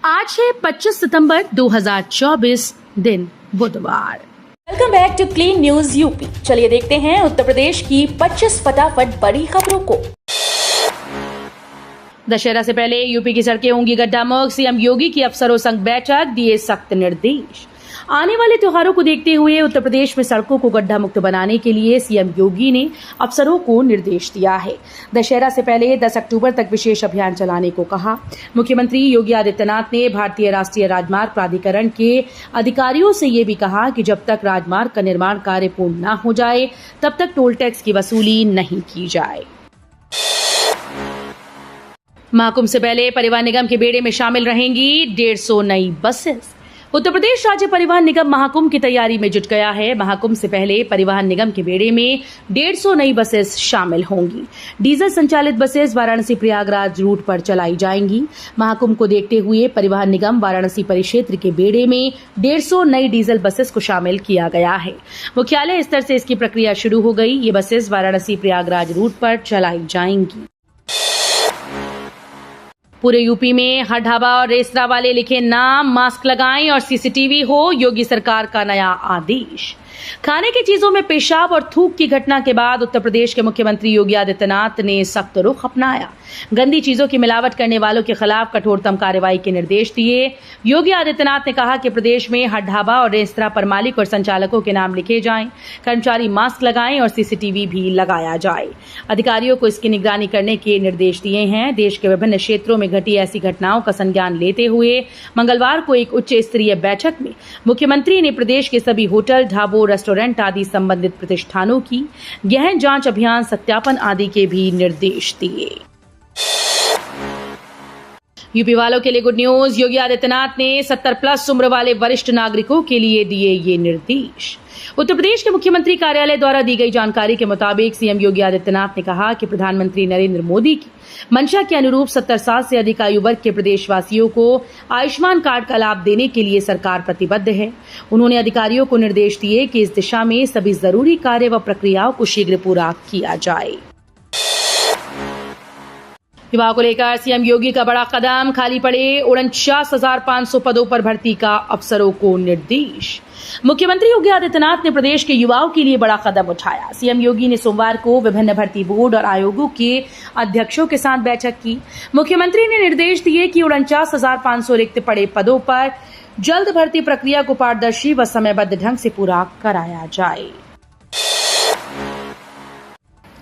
आज है 25 सितंबर 2024 दिन बुधवार। Welcome back to clean news UP. चलिए देखते हैं उत्तर प्रदेश की 25 फटाफट बड़ी खबरों को। दशहरा से पहले यूपी की सड़कें होंगी गड्ढामुक्त। सीएम योगी की अफसरों संग बैठक, दिए सख्त निर्देश। आने वाले त्योहारों को देखते हुए उत्तर प्रदेश में सड़कों को गड्ढा मुक्त बनाने के लिए सीएम योगी ने अफसरों को निर्देश दिया है। दशहरा से पहले 10 अक्टूबर तक विशेष अभियान चलाने को कहा। मुख्यमंत्री योगी आदित्यनाथ ने भारतीय राष्ट्रीय राजमार्ग प्राधिकरण के अधिकारियों से ये भी कहा कि जब तक राजमार्ग का निर्माण कार्य पूर्ण न हो जाए तब तक टोल टैक्स की वसूली नहीं की जाए। महाकुंभ से पहले परिवहन निगम के बेड़े में शामिल रहेंगी 150 नई बसेस। उत्तर प्रदेश राज्य परिवहन निगम महाकुंभ की तैयारी में जुट गया है। महाकुंभ से पहले परिवहन निगम के बेड़े में 150 नई बसेस शामिल होंगी। डीजल संचालित बसेस वाराणसी प्रयागराज रूट पर चलाई जाएंगी। महाकुंभ को देखते हुए परिवहन निगम वाराणसी परिक्षेत्र के बेड़े में 150 नई डीजल बसेस को शामिल किया गया है। मुख्यालय स्तर से इसकी प्रक्रिया शुरू हो गई। ये बसेस वाराणसी प्रयागराज रूट पर चलाई जाएंगी। पूरे यूपी में हर ढाबा और रेस्तरां वाले लिखे नाम, मास्क लगाएं और सीसीटीवी हो, योगी सरकार का नया आदेश। खाने की चीजों में पेशाब और थूक की घटना के बाद उत्तर प्रदेश के मुख्यमंत्री योगी आदित्यनाथ ने सख्त रुख अपनाया। गंदी चीजों की मिलावट करने वालों के खिलाफ कठोरतम कार्रवाई के निर्देश दिए। योगी आदित्यनाथ ने कहा कि प्रदेश में हर ढाबा और रेस्तरां पर मालिक और संचालकों के नाम लिखे जाएं, कर्मचारी मास्क लगाएं और सीसीटीवी भी लगाया जाए। अधिकारियों को इसकी निगरानी करने के निर्देश दिए हैं। देश के विभिन्न क्षेत्रों में घटी ऐसी घटनाओं का संज्ञान लेते हुए मंगलवार को एक उच्च स्तरीय बैठक में मुख्यमंत्री ने प्रदेश के सभी होटल, ढाबों, रेस्टोरेंट आदि संबंधित प्रतिष्ठानों की गहन जांच अभियान, सत्यापन आदि के भी निर्देश दिए। यूपी वालों के लिए गुड न्यूज। योगी आदित्यनाथ ने 70+ उम्र वाले वरिष्ठ नागरिकों के लिए दिए ये निर्देश। उत्तर प्रदेश के मुख्यमंत्री कार्यालय द्वारा दी गई जानकारी के मुताबिक सीएम योगी आदित्यनाथ ने कहा कि प्रधानमंत्री नरेंद्र मोदी की मंशा के अनुरूप 70 साल से अधिक आयु वर्ग के प्रदेशवासियों को आयुष्मान कार्ड का लाभ देने के लिए सरकार प्रतिबद्ध है। उन्होंने अधिकारियों को निर्देश दिए कि इस दिशा में सभी जरूरी कार्य व प्रक्रियाओं को शीघ्र पूरा किया जाए। युवाओं को लेकर सीएम योगी का बड़ा कदम, खाली पड़े 49,500 पदों पर भर्ती का अफसरों को निर्देश। मुख्यमंत्री योगी आदित्यनाथ ने प्रदेश के युवाओं के लिए बड़ा कदम उठाया। सीएम योगी ने सोमवार को विभिन्न भर्ती बोर्ड और आयोगों के अध्यक्षों के साथ बैठक की। मुख्यमंत्री ने निर्देश दिए कि 49,500 रिक्त पड़े पदों पर जल्द भर्ती प्रक्रिया को पारदर्शी व समयबद्ध ढंग से पूरा कराया जाए।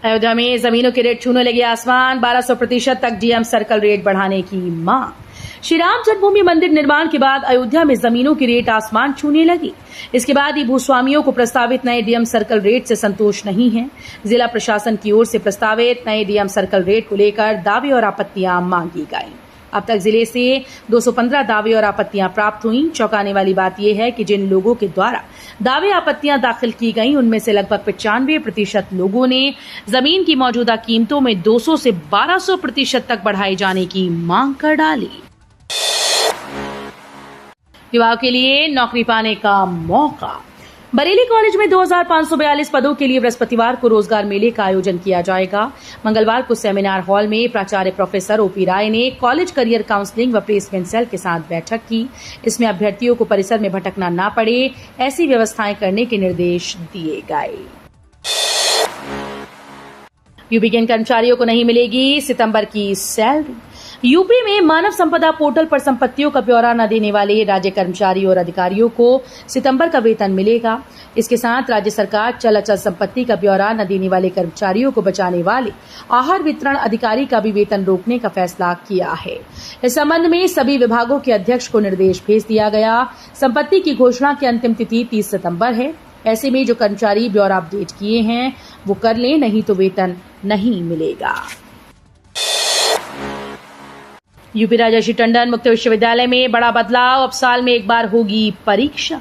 अयोध्या में जमीनों के रेट छूने लगे आसमान, 1200% तक डीएम सर्कल रेट बढ़ाने की मांग। श्री राम जन्मभूमि मंदिर निर्माण के बाद अयोध्या में जमीनों की रेट आसमान छूने लगी। इसके बाद ही भूस्वामियों को प्रस्तावित नए डीएम सर्कल रेट से संतोष नहीं है। जिला प्रशासन की ओर से प्रस्तावित नए डीएम सर्कल रेट को लेकर दावे और आपत्तियां मांगी गई। अब तक जिले से 215 दावे और आपत्तियां प्राप्त हुई। चौंकाने वाली बात यह है कि जिन लोगों के द्वारा दावे आपत्तियां दाखिल की गई उनमें से लगभग 95% लोगों ने जमीन की मौजूदा कीमतों में 200 से 1200% तक बढ़ाए जाने की मांग कर डाली। युवाओं के लिए नौकरी पाने का मौका। बरेली कॉलेज में 2542 पदों के लिए बृहस्पतिवार को रोजगार मेले का आयोजन किया जाएगा। मंगलवार को सेमिनार हॉल में प्राचार्य प्रोफेसर ओपी राय ने कॉलेज करियर काउंसलिंग व प्लेसमेंट सेल के साथ बैठक की। इसमें अभ्यर्थियों को परिसर में भटकना न पड़े, ऐसी व्यवस्थाएं करने के निर्देश दिए गए। यूपी के कर्मचारियों को नहीं मिलेगी सितंबर की सैलरी। यूपी में मानव संपदा पोर्टल पर संपत्तियों का ब्यौरा न देने वाले राज्य कर्मचारी और अधिकारियों को सितंबर का वेतन मिलेगा। इसके साथ राज्य सरकार चल अचल संपत्ति का ब्यौरा न देने वाले कर्मचारियों को बचाने वाले आहार वितरण अधिकारी का भी वेतन रोकने का फैसला किया है। इस संबंध में सभी विभागों के अध्यक्ष को निर्देश भेज दिया गया। संपत्ति की घोषणा की अंतिम तिथि 30 सितंबर है। ऐसे में जो कर्मचारी ब्यौरा अपडेट किए हैं वो कर लें, नहीं तो वेतन नहीं मिलेगा। यूपी राजर्षि टंडन मुक्त विश्वविद्यालय में बड़ा बदलाव, अब साल में एक बार होगी परीक्षा।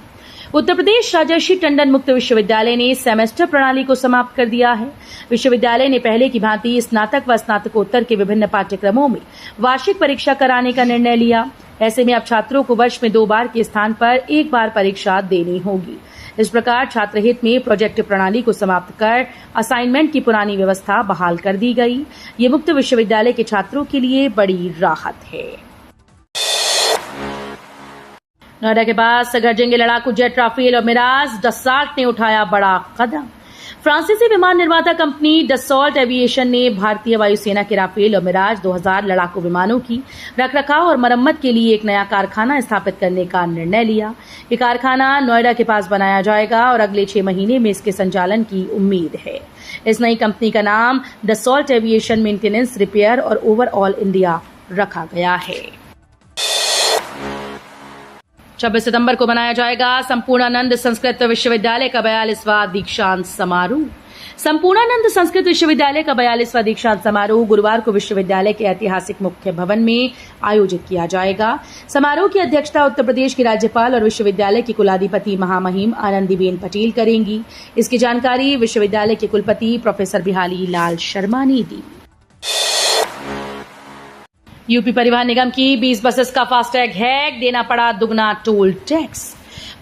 उत्तर प्रदेश राजर्षि टंडन मुक्त विश्वविद्यालय ने सेमेस्टर प्रणाली को समाप्त कर दिया है। विश्वविद्यालय ने पहले की भांति स्नातक व स्नातकोत्तर के विभिन्न पाठ्यक्रमों में वार्षिक परीक्षा कराने का निर्णय लिया। ऐसे में अब छात्रों को वर्ष में 2 बार के स्थान पर 1 बार परीक्षा देनी होगी। इस प्रकार छात्र हित में प्रोजेक्ट प्रणाली को समाप्त कर असाइनमेंट की पुरानी व्यवस्था बहाल कर दी गई। ये मुक्त विश्वविद्यालय के छात्रों के लिए बड़ी राहत है। नोएडा के पास गरजेंगे लड़ाकू जेट राफेल और मिराज, डसॉल्ट ने उठाया बड़ा कदम। फ्रांसीसी विमान निर्माता कंपनी डसॉल्ट एविएशन ने भारतीय वायुसेना के राफेल और मिराज 2000 लड़ाकू विमानों की रखरखाव और मरम्मत के लिए एक नया कारखाना स्थापित करने का निर्णय लिया। ये कारखाना नोएडा के पास बनाया जाएगा और अगले 6 महीने में इसके संचालन की उम्मीद है। इस नई कंपनी का नाम डसॉल्ट एविएशन मेंटेनेंस, रिपेयर और ओवरऑल इंडिया रखा गया है। 26 सितंबर को मनाया जाएगा संपूर्णानंद संस्कृत विश्वविद्यालय का 42वां दीक्षांत समारोह। संपूर्णानंद संस्कृत विश्वविद्यालय का 42वां दीक्षांत समारोह गुरुवार को विश्वविद्यालय के ऐतिहासिक मुख्य भवन में आयोजित किया जाएगा। समारोह की अध्यक्षता उत्तर प्रदेश की राज्यपाल और विश्वविद्यालय की कुलाधिपति महामहिम आनंदीबेन पटेल करेंगी। इसकी जानकारी विश्वविद्यालय के कुलपति प्रोफेसर बिहारी लाल शर्मा ने दी। यूपी परिवहन निगम की 20 बसेस का फास्टैग हैक, देना पड़ा दुगना टोल टैक्स।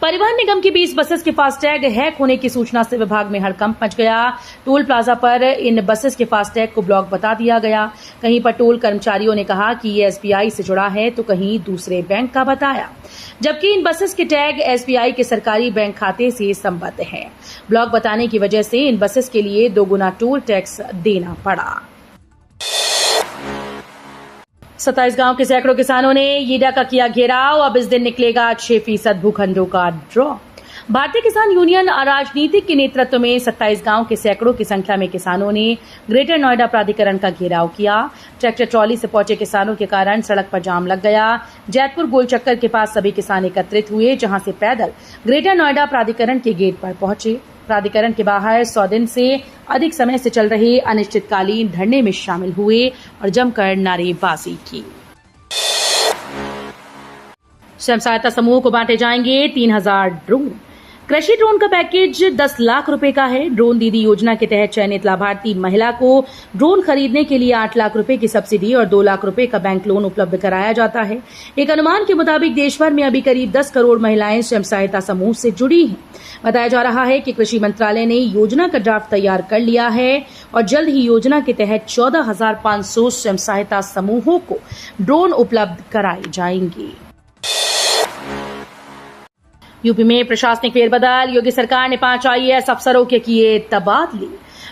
परिवहन निगम की 20 बसेस के फास्टैग हैक होने की सूचना से विभाग में हड़कंप मच गया। टोल प्लाजा पर इन बसेस के फास्टैग को ब्लॉक बता दिया गया। कहीं पर टोल कर्मचारियों ने कहा कि ये एसबीआई से जुड़ा है तो कहीं दूसरे बैंक का बताया, जबकि इन बसेस के टैग एसबीआई के सरकारी बैंक खाते से संबद्ध हैं। ब्लॉक बताने की वजह से इन बसेस के लिए दोगुना टोल टैक्स देना पड़ा। 27 गांव के सैकड़ों किसानों ने ईडा का किया घेराव। अब इस दिन निकलेगा 6% भूखंडों का ड्रॉ। भारतीय किसान यूनियन राजनीतिक के नेतृत्व में 27 गांव के सैकड़ों की संख्या में किसानों ने ग्रेटर नोएडा प्राधिकरण का घेराव किया। ट्रैक्टर ट्रॉली से पहुंचे किसानों के कारण सड़क पर जाम लग गया। जैतपुर गोलचक्कर के पास सभी किसान एकत्रित हुए, जहां से पैदल ग्रेटर नोएडा प्राधिकरण के गेट पर पहुंचे। प्राधिकरण के बाहर 100 दिन से अधिक समय से चल रहे अनिश्चितकालीन धरने में शामिल हुए और जमकर नारेबाजी की। स्वयं सहायता समूह को बांटे जाएंगे 3000 ड्रोन। कृषि ड्रोन का पैकेज 10 लाख रुपए का है। ड्रोन दीदी योजना के तहत चयनित लाभार्थी महिला को ड्रोन खरीदने के लिए 8 लाख रुपए की सब्सिडी और 2 लाख रुपए का बैंक लोन उपलब्ध कराया जाता है। एक अनुमान के मुताबिक देश भर में अभी करीब 10 करोड़ महिलाएं स्वयं सहायता समूह से जुड़ी हैं। बताया जा रहा है कि कृषि मंत्रालय ने योजना का ड्राफ्ट तैयार कर लिया है और जल्द ही योजना के तहत 14,500 स्वयं सहायता समूहों को ड्रोन उपलब्ध कराए जाएंगे। यूपी में प्रशासनिक फेरबदल, योगी सरकार ने 5 आईएएस अफसरों के किए तबादले।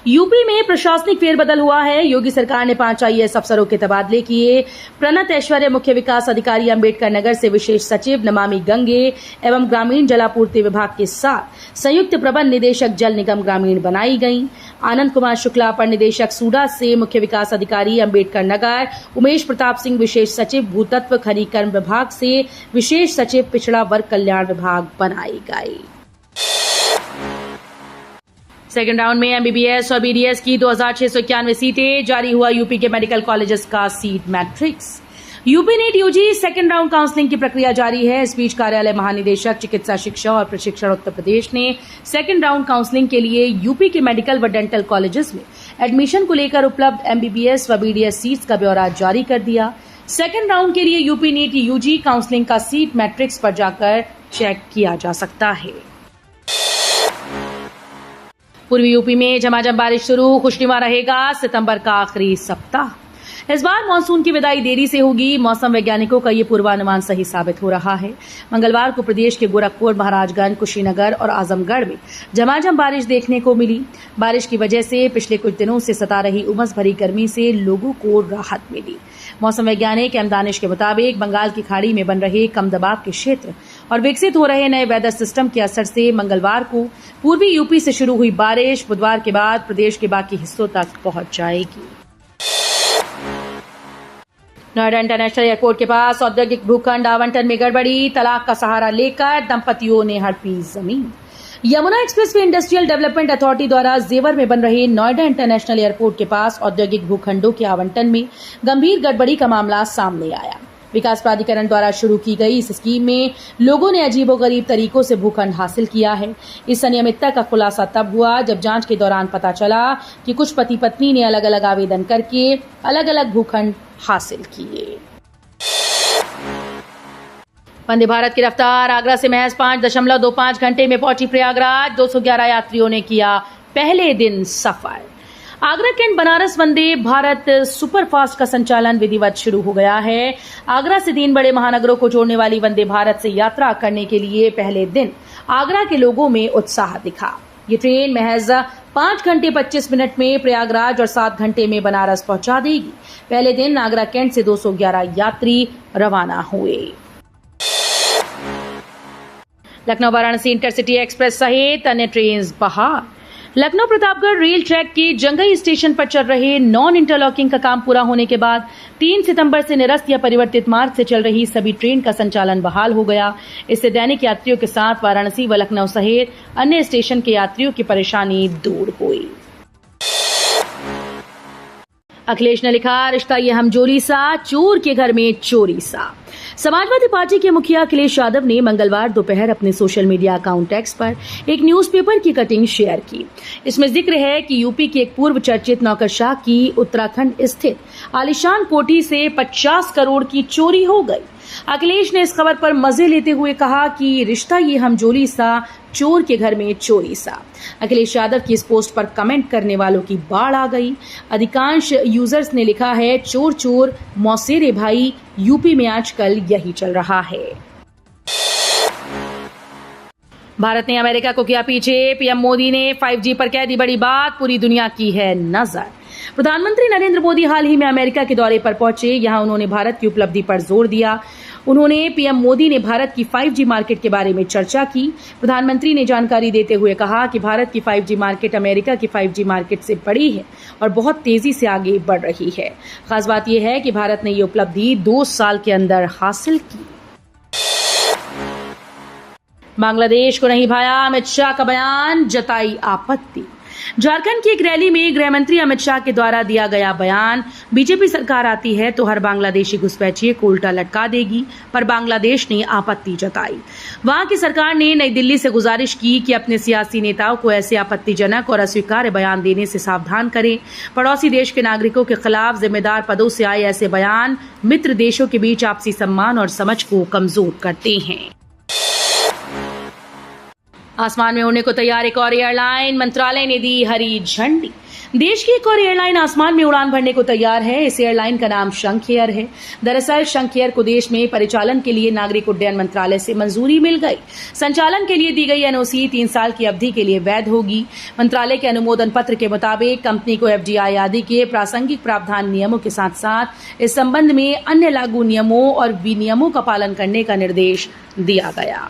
यूपी में प्रशासनिक फेरबदल हुआ है। योगी सरकार ने 5 आईएएस अफसरों के तबादले किए। प्रणत ऐश्वर्य मुख्य विकास अधिकारी अंबेडकर नगर से विशेष सचिव नमामि गंगे एवं ग्रामीण जलापूर्ति विभाग के साथ संयुक्त प्रबंध निदेशक जल निगम ग्रामीण बनाई गई। आनंद कुमार शुक्ला अपर निदेशक सूडा से मुख्य विकास अधिकारी अंबेडकर नगर, उमेश प्रताप सिंह विशेष सचिव भूतत्व खनिकर्म विभाग से विशेष सचिव पिछड़ा वर्ग कल्याण विभाग बनाई गई। सेकेंड राउंड में एमबीबीएस और बीडीएस की 2691 सीटें। जारी हुआ यूपी के मेडिकल कॉलेजेस का seat matrix. UP NEET UG second round counselling की प्रक्रिया जारी है। इस बीच कार्यालय महानिदेशक चिकित्सा शिक्षा और प्रशिक्षण उत्तर प्रदेश ने सेकेंड राउंड काउंसलिंग के लिए यूपी के मेडिकल व डेंटल कॉलेजेस में एडमिशन को लेकर उपलब्ध एमबीबीएस व बीडीएस सीट्स का ब्यौरा जारी कर दिया। सेकेंड राउंड के लिए यूपी नीट यूजी काउंसलिंग का सीट मैट्रिक्स पर जाकर चेक किया जा सकता है। पूर्वी यूपी में झमाझम बारिश शुरू, खुशनुमा रहेगा सितंबर का आखिरी सप्ताह। इस बार मानसून की विदाई देरी से होगी। मौसम वैज्ञानिकों का ये पूर्वानुमान सही साबित हो रहा है। मंगलवार को प्रदेश के गोरखपुर, महाराजगंज, कुशीनगर और आजमगढ़ में झमाझम बारिश देखने को मिली। बारिश की वजह से पिछले कुछ दिनों से सता रही उमस भरी गर्मी से लोगों को राहत मिली। मौसम वैज्ञानिक एम दानिश के मुताबिक बंगाल की खाड़ी में बन रहे कम दबाव के क्षेत्र और विकसित हो रहे नए वेदर सिस्टम के असर से मंगलवार को पूर्वी यूपी से शुरू हुई बारिश बुधवार के बाद प्रदेश के बाकी हिस्सों तक पहुंच जाएगी। नोएडा इंटरनेशनल एयरपोर्ट के पास औद्योगिक भूखंड आवंटन में गड़बड़ी, तलाक का सहारा लेकर दंपतियों ने हड़पी जमीन। Yamuna expressway industrial development authority द्वारा जेवर में बन रहे नोएडा इंटरनेशनल एयरपोर्ट के पास औद्योगिक भूखंडों के आवंटन में गंभीर गड़बड़ी का मामला सामने आया। विकास प्राधिकरण द्वारा शुरू की गई इस स्कीम में लोगों ने अजीबोगरीब तरीकों से भूखंड हासिल किया है। इस अनियमितता का खुलासा तब हुआ जब जांच के दौरान पता चला कि कुछ पति पत्नी ने अलग अलग आवेदन करके अलग अलग भूखंड हासिल किए। वंदे भारत की रफ्तार आगरा से महज 5.25 घंटे में पहुंची प्रयागराज। 211 यात्रियों ने किया पहले दिन सफर। आगरा कैंट बनारस वंदे भारत सुपरफास्ट का संचालन विधिवत शुरू हो गया है। आगरा से 3 बड़े महानगरों को जोड़ने वाली वंदे भारत से यात्रा करने के लिए पहले दिन आगरा के लोगों में उत्साह दिखा। ये ट्रेन महज 5 घंटे 25 मिनट में प्रयागराज और 7 घंटे में बनारस पहुंचा देगी। पहले दिन आगरा कैंट से 211 यात्री रवाना हुए। लखनऊ वाराणसी इंटरसिटी एक्सप्रेस सहित अन्य ट्रेन बहाल। लखनऊ प्रतापगढ़ रेल ट्रैक के जंगई स्टेशन पर चल रहे नॉन इंटरलॉकिंग का काम पूरा होने के बाद 3 सितंबर से निरस्त या परिवर्तित मार्ग से चल रही सभी ट्रेन का संचालन बहाल हो गया। इससे दैनिक यात्रियों के साथ वाराणसी व लखनऊ सहित अन्य स्टेशन के यात्रियों की परेशानी दूर हुई। अखिलेश ने लिखा, रिश्ता ये हमजोली सा, चोर के घर में चोरी सा। समाजवादी पार्टी के मुखिया अखिलेश यादव ने मंगलवार दोपहर अपने सोशल मीडिया अकाउंट एक्स पर एक न्यूज़पेपर की कटिंग शेयर की। इसमें जिक्र है कि यूपी की एक पूर्व चर्चित नौकरशाह की उत्तराखंड स्थित आलीशान कोठी से 50 करोड़ की चोरी हो गई। अखिलेश ने इस खबर पर मजे लेते हुए कहा कि रिश्ता ये हमजोली सा, चोर के घर में चोरी सा। अखिलेश यादव की इस पोस्ट पर कमेंट करने वालों की बाढ़ आ गई। अधिकांश यूजर्स ने लिखा है, चोर चोर मौसेरे भाई, यूपी में आजकल यही चल रहा है। भारत ने अमेरिका को किया पीछे, पीएम मोदी ने 5G पर कह दी बड़ी बात, पूरी दुनिया की है नजर। प्रधानमंत्री नरेंद्र मोदी हाल ही में अमेरिका के दौरे पर पहुंचे। यहां उन्होंने भारत की उपलब्धि पर जोर दिया। उन्होंने पीएम मोदी ने भारत की 5G मार्केट के बारे में चर्चा की। प्रधानमंत्री ने जानकारी देते हुए कहा कि भारत की 5G मार्केट अमेरिका की 5G मार्केट से बड़ी है और बहुत तेजी से आगे बढ़ रही है। खास बात यह है कि भारत ने ये उपलब्धि 2 साल के अंदर हासिल की। बांग्लादेश को नहीं भाया अमित शाह का बयान, जताई आपत्ति। झारखंड की एक रैली में गृह मंत्री अमित शाह के द्वारा दिया गया बयान, बीजेपी सरकार आती है तो हर बांग्लादेशी घुसपैठिए को उल्टा लटका देगी, पर बांग्लादेश ने आपत्ति जताई। वहां की सरकार ने नई दिल्ली से गुजारिश की कि अपने सियासी नेताओं को ऐसे आपत्तिजनक और अस्वीकार्य बयान देने से सावधान करें। पड़ोसी देश के नागरिकों के खिलाफ जिम्मेदार पदों से आए ऐसे बयान मित्र देशों के बीच आपसी सम्मान और समझ को कमजोर करते हैं। आसमान में उड़ने को तैयार एक और एयरलाइन, मंत्रालय ने दी हरी झंडी। देश की एक और एयरलाइन आसमान में उड़ान भरने को तैयार है। इस एयरलाइन का नाम शंख एयर है। दरअसल शंख एयर को देश में परिचालन के लिए नागरिक उड्डयन मंत्रालय से मंजूरी मिल गई। संचालन के लिए दी गई एनओसी 3 साल की अवधि के लिए वैध होगी। मंत्रालय के अनुमोदन पत्र के मुताबिक कंपनी को एफडीआई आदि के प्रासंगिक प्रावधान नियमों के साथ साथ इस संबंध में अन्य लागू नियमों और विनियमों का पालन करने का निर्देश दिया गया।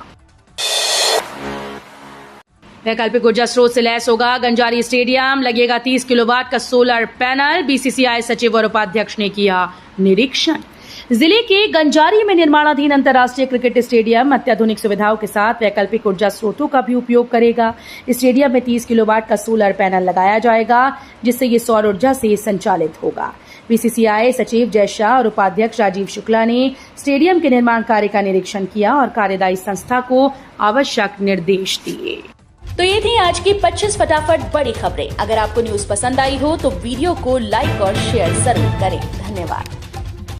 वैकल्पिक ऊर्जा स्रोत से लैस होगा गंजारी स्टेडियम, लगेगा 30 किलोवाट का सोलर पैनल। बीसीसीआई सचिव और उपाध्यक्ष ने किया निरीक्षण। जिले के गंजारी में निर्माणाधीन अंतर्राष्ट्रीय क्रिकेट स्टेडियम अत्याधुनिक सुविधाओं के साथ वैकल्पिक ऊर्जा स्रोतों का भी उपयोग करेगा। स्टेडियम में 30 किलोवाट का सोलर पैनल लगाया जाएगा, जिससे ये सौर ऊर्जा से संचालित होगा। बीसीसीआई सचिव जय शाह और उपाध्यक्ष राजीव शुक्ला ने स्टेडियम के निर्माण कार्य का निरीक्षण किया और कार्यदायी संस्था को आवश्यक निर्देश दिए। तो ये थी आज की 25 फटाफट बड़ी खबरें। अगर आपको न्यूज पसंद आई हो तो वीडियो को लाइक और शेयर जरूर करें। धन्यवाद।